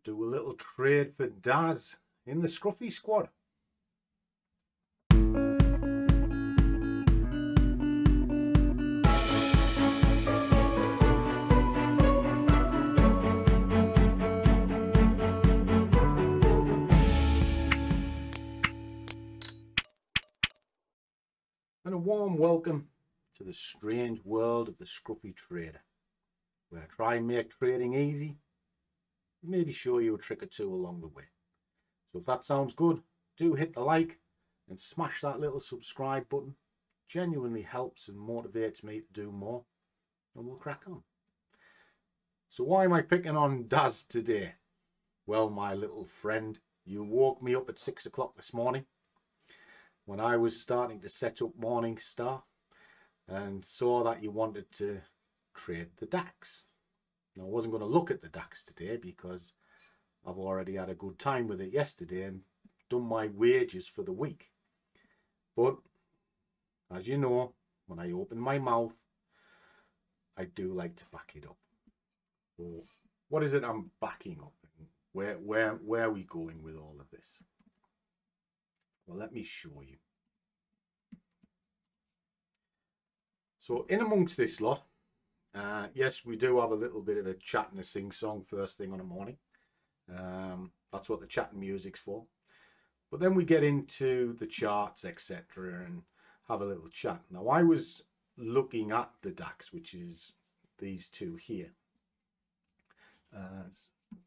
do a little trade for Daz in the Scruffy squad. And a warm welcome to the strange world of the Scruffy trader, where I try and make trading easy, maybe show you a trick or two along the way. So if that sounds good, do hit the like and smash that little subscribe button. Genuinely helps and motivates me to do more, and we'll crack on. So why am I picking on Daz today? Well, my little friend, you woke me up at 6 o'clock this morning when I was starting to set up Morningstar and saw that you wanted to trade the DAX. Now, I wasn't going to look at the DAX today because I've already had a good time with it yesterday and done my wages for the week. But as you know, when I open my mouth, I do like to back it up. So what is it I'm backing up? Where are we going with all of this? Well, let me show you. So in amongst this lot, yes, we do have a little bit of a chat and a sing-song first thing on a morning. That's what the chat and music's for. But then we get into the charts, etc., and have a little chat. Now, I was looking at the DAX, which is these two here,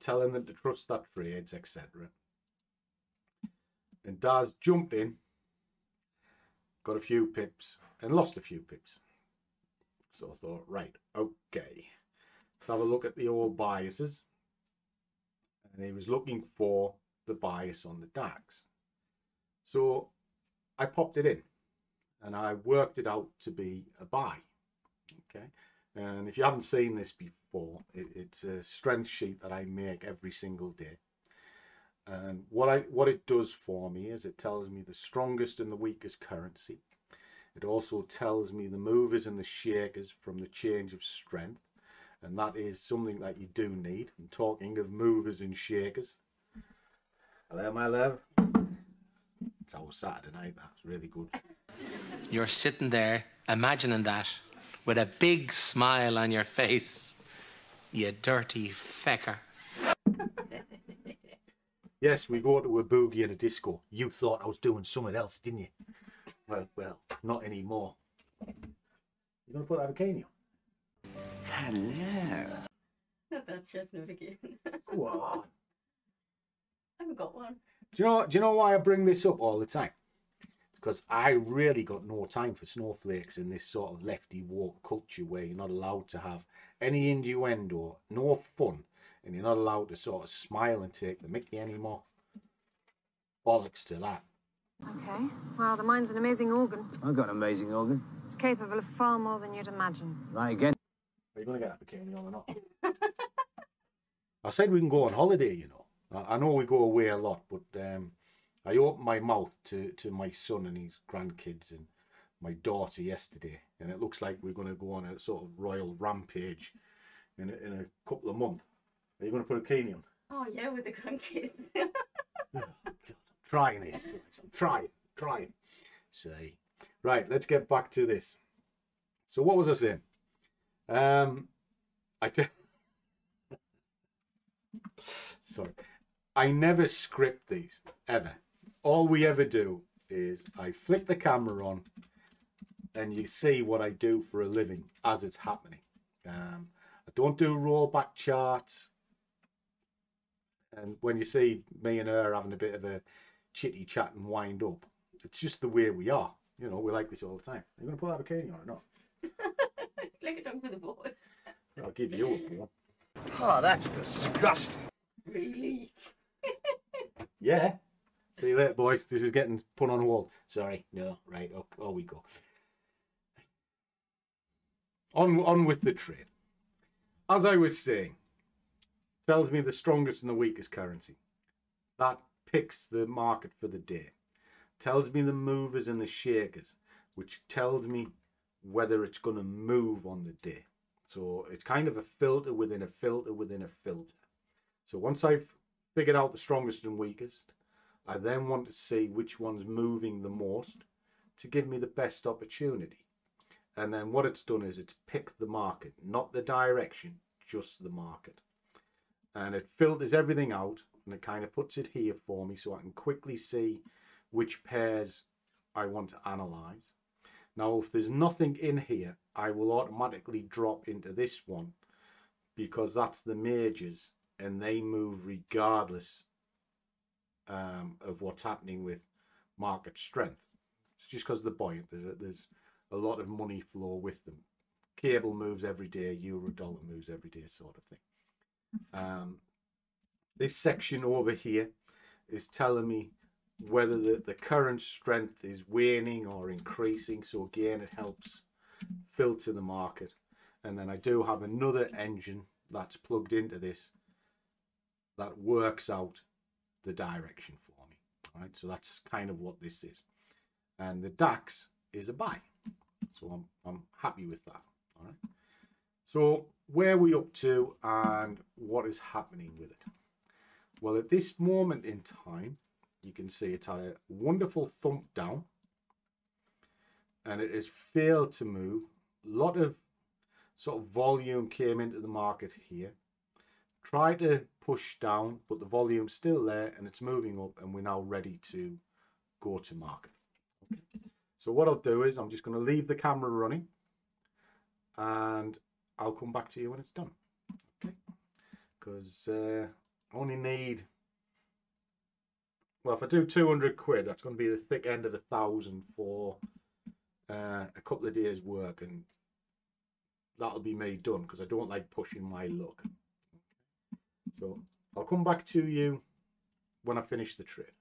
telling them to trust that trades, etc. And Daz jumped in, got a few pips, and lost a few pips. So I thought, right, okay, let's have a look at the old biases. And he was looking for the bias on the DAX. So I popped it in and I worked it out to be a buy. Okay. And if you haven't seen this before, it's a strength sheet that I make every single day. And what it does for me is it tells me the strongest and the weakest currency. It also tells me the movers and the shakers from the change of strength. And that is something that you do need. And talking of movers and shakers. Hello, my love. It's our Saturday night. That's really good. You're sitting there imagining that with a big smile on your face. You dirty fecker. Yes, we go to a boogie and a disco. You thought I was doing something else, didn't you? Well, not anymore. You gonna put that bikini on? Hello. Not that chestnut again. Go on. I haven't got one. Do you know why I bring this up all the time? It's because I really got no time for snowflakes in this sort of lefty woke culture where you're not allowed to have any innuendo, no fun, and you're not allowed to sort of smile and take the mickey anymore. Bollocks to that. Okay, well, the mind's an amazing organ. I've got an amazing organ. It's capable of far more than you'd imagine. Right again. Are you going to get that bikini on or not? I said we can go on holiday, you know. I know we go away a lot, but I opened my mouth to my son and his grandkids and my daughter yesterday, and it looks like we're going to go on a sort of royal rampage in a couple of months. Are you going to put a bikini on? Oh, yeah, with the grandkids. Oh, God. Trying it. I'm trying. Say, right, let's get back to this. So what was I saying? Sorry. I never script these, ever. All we ever do is I flick the camera on and you see what I do for a living as it's happening. I don't do rollback charts. And when you see me and her having a bit of a chitty chat and wind up, it's just the way we are. You know, we're like this all the time. Are you going to put that bikini on or not? Like a dog with a boy. I'll give you a one. Oh, that's disgusting. Really? Yeah. See you later, boys. This is getting put on the wall. Sorry. No. Right. Oh, we go. On with the trade. As I was saying, tells me the strongest and the weakest currency. That picks the market for the day. Tells me the movers and the shakers, which tells me whether it's going to move on the day. So it's kind of a filter within a filter within a filter. So once I've figured out the strongest and weakest. I then want to see which one's moving the most to give me the best opportunity. And then what it's done is it's picked the market, not the direction, just the market. And it filters everything out and it kind of puts it here for me so I can quickly see which pairs I want to analyze. Now, if there's nothing in here, I will automatically drop into this one because that's the majors and they move regardless of what's happening with market strength. It's just because they're buoyant. There's a lot of money flow with them. Cable moves every day, euro dollar moves every day, sort of thing. This section over here is telling me whether the current strength is waning or increasing. So again, it helps filter the market. And then I do have another engine that's plugged into this that works out the direction for me. All right, so that's kind of what this is. And the DAX is a buy. So I'm happy with that. All right. So where are we up to and what is happening with it? Well, at this moment in time, you can see it's had a wonderful thump down and it has failed to move. A lot of sort of volume came into the market here. Tried to push down, but the volume's still there and it's moving up and we're now ready to go to market. Okay. So what I'll do is I'm just going to leave the camera running and I'll come back to you when it's done. Okay. Because I only need, well, if I do 200 quid, that's going to be the thick end of 1,000 for a couple of days work, and that'll be me done because I don't like pushing my luck. So I'll come back to you when I finish the trade.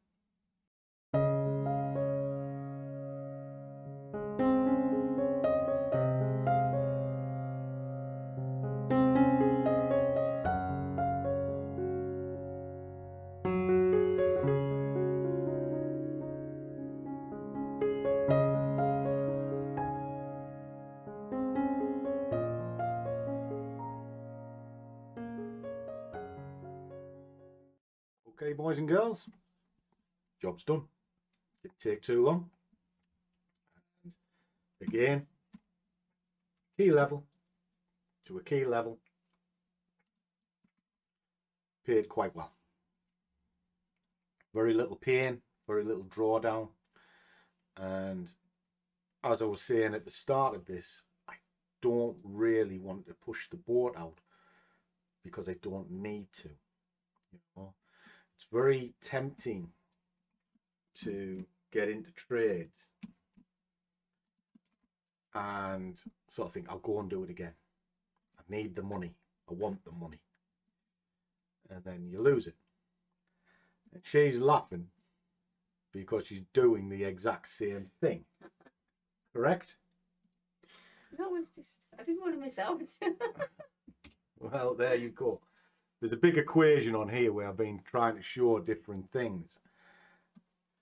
Okay, boys and girls, job's done. Didn't take too long. And again, key level to a key level, paid quite well. Very little pain, very little drawdown. And as I was saying at the start of this, I don't really want to push the boat out because I don't need to. You know? It's very tempting to get into trades and sort of think, I'll go and do it again. I need the money. I want the money. And then you lose it. And she's laughing because she's doing the exact same thing. Correct? No, it's just, I didn't want to miss out. Well, there you go. There's a big equation on here where I've been trying to show different things.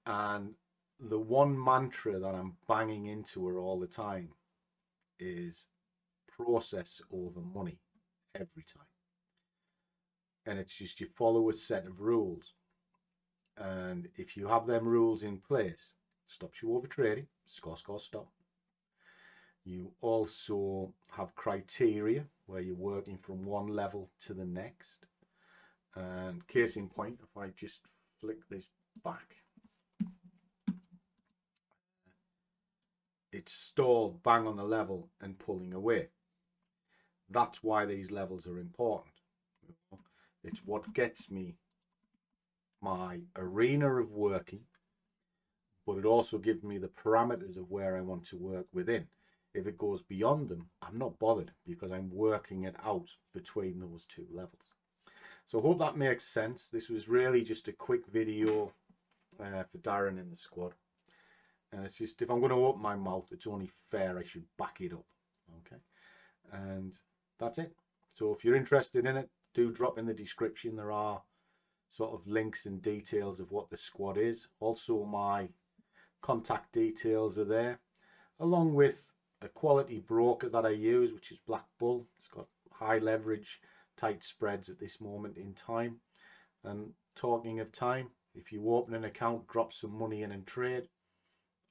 And the one mantra that I'm banging into her all the time is process over money every time. And it's just you follow a set of rules. And if you have them rules in place, it stops you over trading. Score, score, stop. You also have criteria where you're working from one level to the next. And case in point, if I just flick this back, it's stalled bang on the level and pulling away. That's why these levels are important. It's what gets me my arena of working, but it also gives me the parameters of where I want to work within. If it goes beyond them, I'm not bothered because I'm working it out between those two levels. So I hope that makes sense. This was really just a quick video for Darren in the squad. And it's just, if I'm going to open my mouth, it's only fair I should back it up. Okay. And that's it. So if you're interested in it, do drop in the description. There are sort of links and details of what the squad is. Also, my contact details are there, along with a quality broker that I use, which is Black Bull. It's got high leverage, tight spreads at this moment in time. And talking of time, if you open an account, drop some money in and trade,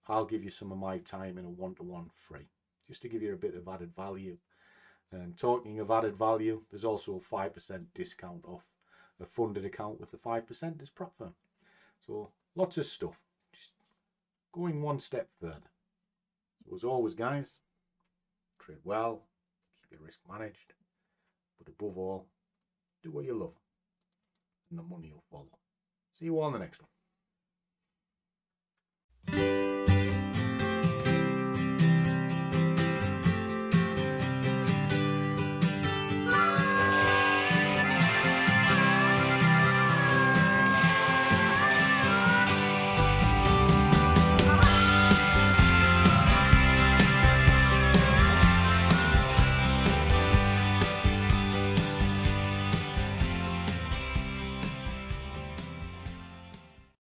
I'll give you some of my time in a one-to-one free, just to give you a bit of added value. And talking of added value, there's also a 5% discount off a funded account with the 5% as prop firm. So lots of stuff, just going one step further. So as always, guys, trade well, keep your risk managed, but above all, do what you love, and the money will follow. See you all in the next one.